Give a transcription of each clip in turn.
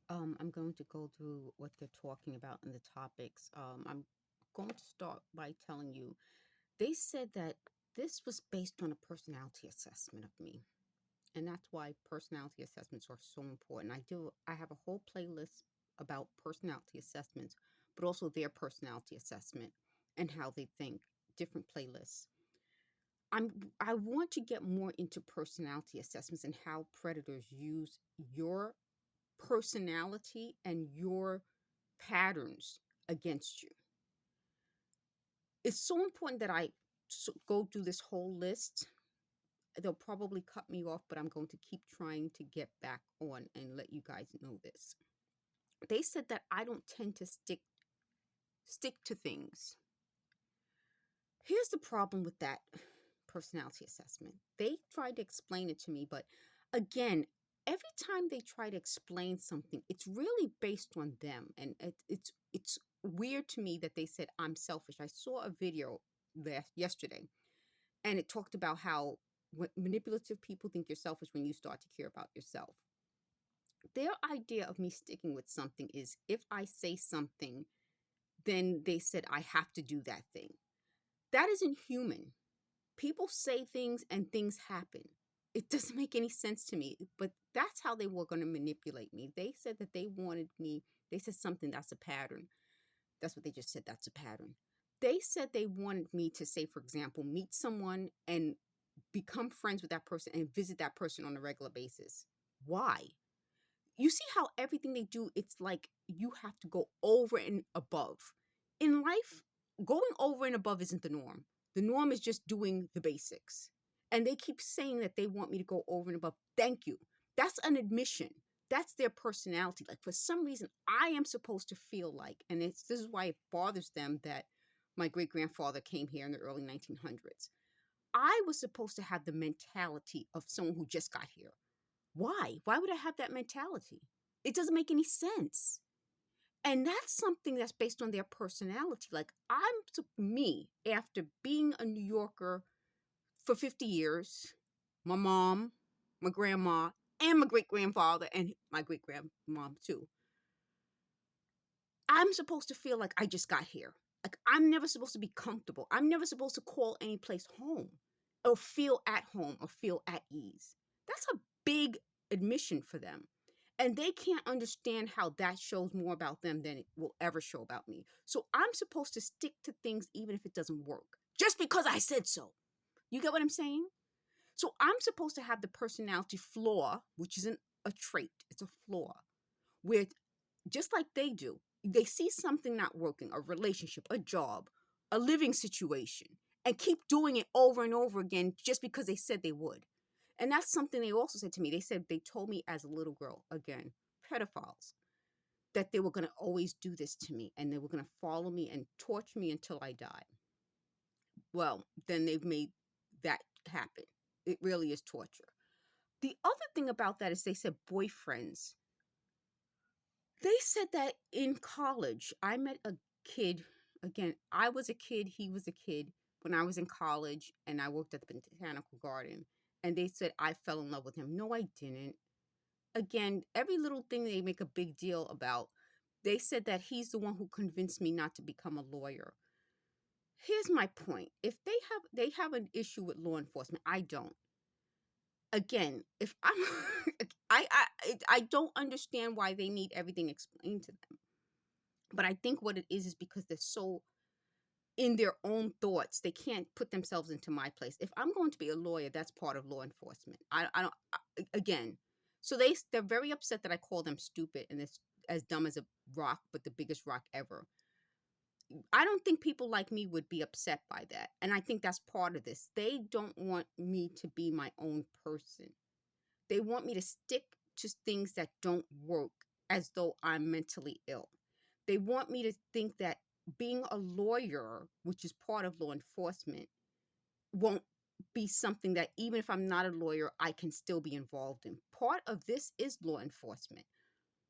I'm going to go through what they're talking about in the topics. I'm going to start by telling you they said that this was based on a personality assessment of me. And that's why personality assessments are so important. I have a whole playlist about personality assessments, but also their personality assessment and how they think, different playlists. I want to get more into personality assessments and how predators use your personality and your patterns against you. It's so important that I go through this whole list. They'll probably cut me off, but I'm going to keep trying to get back on and let you guys know this. They said that I don't tend to stick to things. Here's the problem with that personality assessment. They tried to explain it to me, but again, every time they try to explain something, it's really based on them, and it's weird to me that they said I'm selfish. I saw a video yesterday, and it talked about how manipulative people think you're selfish when you start to care about yourself. Their idea of me sticking with something is if I say something, then they said I have to do that thing. That isn't human. People say things and things happen. It doesn't make any sense to me, but that's how they were going to manipulate me. They said that they wanted me, they said something that's a pattern. That's what they just said, that's a pattern. They said they wanted me to say, for example, meet someone and become friends with that person and visit that person on a regular basis. Why? You see how everything they do, it's like you have to go over and above. In life, going over and above isn't the norm. The norm is just doing the basics. And they keep saying that they want me to go over and above. Thank you. That's an admission. That's their personality. Like for some reason, I am supposed to feel like, and this is why it bothers them that my great grandfather came here in the early 1900s. I was supposed to have the mentality of someone who just got here. Why? Why would I have that mentality? It doesn't make any sense. And that's something that's based on their personality. Like me, after being a New Yorker for 50 years, my mom, my grandma, and my great grandfather, and my great grandmom too. I'm supposed to feel like I just got here. Like I'm never supposed to be comfortable. I'm never supposed to call any place home or feel at home or feel at ease. That's a big admission for them. And they can't understand how that shows more about them than it will ever show about me. So I'm supposed to stick to things even if it doesn't work, just because I said so. You get what I'm saying? So I'm supposed to have the personality flaw, which isn't a trait, it's a flaw, where just like they do, they see something not working, a relationship, a job, a living situation, and keep doing it over and over again just because they said they would. And that's something they also said to me. They said they told me as a little girl, again, pedophiles, that they were going to always do this to me and they were going to follow me and torture me until I died. Well, then they've made that happen. It really is torture. The other thing about that is they said boyfriends. They said that in college, I met a kid. Again, I was a kid, he was a kid when I was in college and I worked at the botanical garden. And they said I fell in love with him. No, I didn't. Again, every little thing they make a big deal about. They said that he's the one who convinced me not to become a lawyer. Here's my point. If they have an issue with law enforcement, I don't. Again, if I'm I don't understand why they need everything explained to them. But I think what it is because they're so in their own thoughts. They can't put themselves into my place. If I'm going to be a lawyer, that's part of law enforcement. I don't, again, so they're very upset that I call them stupid and it's as dumb as a rock, but the biggest rock ever. I don't think people like me would be upset by that. And I think that's part of this. They don't want me to be my own person. They want me to stick to things that don't work as though I'm mentally ill. They want me to think that being a lawyer, which is part of law enforcement, won't be something that even if I'm not a lawyer, I can still be involved in. Part of this is law enforcement.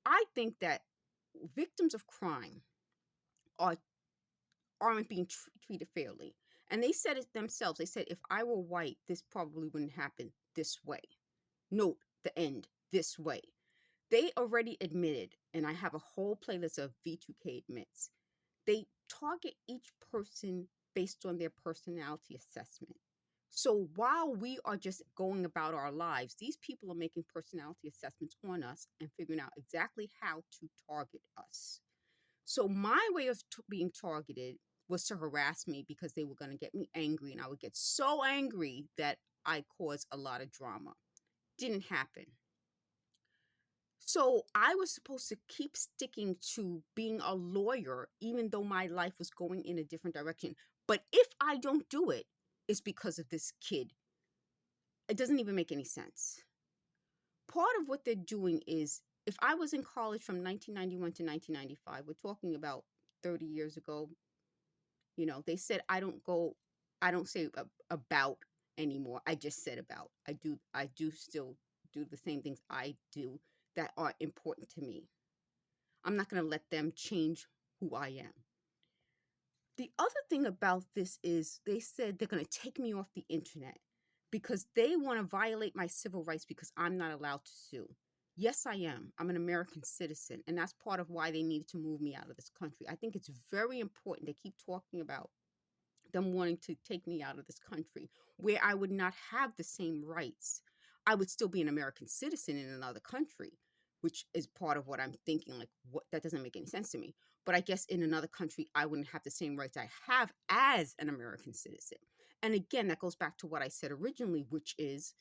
I think that victims of crime are aren't being treated fairly. And they said it themselves. They said if I were white, this probably wouldn't happen this way. Note the end, this way. They already admitted, and I have a whole playlist of V2K admits, they target each person based on their personality assessment. So while we are just going about our lives, these people are making personality assessments on us and figuring out exactly how to target us. So my way of being targeted was to harass me because they were going to get me angry, and I would get so angry that I caused a lot of drama. Didn't happen. So I was supposed to keep sticking to being a lawyer, even though my life was going in a different direction. But if I don't do it, it's because of this kid. It doesn't even make any sense. Part of what they're doing is, if I was in college from 1991 to 1995, we're talking about 30 years ago, they said I don't say about anymore. I just said about. I do still do the same things I do that are important to me. I'm not going to let them change who I am. The other thing about this is they said they're going to take me off the internet because they want to violate my civil rights because I'm not allowed to sue. Yes, I am. I'm an American citizen, and that's part of why they needed to move me out of this country. I think it's very important. They keep talking about them wanting to take me out of this country where I would not have the same rights. I would still be an American citizen in another country, which is part of what I'm thinking. Like, what? That doesn't make any sense to me. But I guess in another country, I wouldn't have the same rights I have as an American citizen. And again, that goes back to what I said originally, which is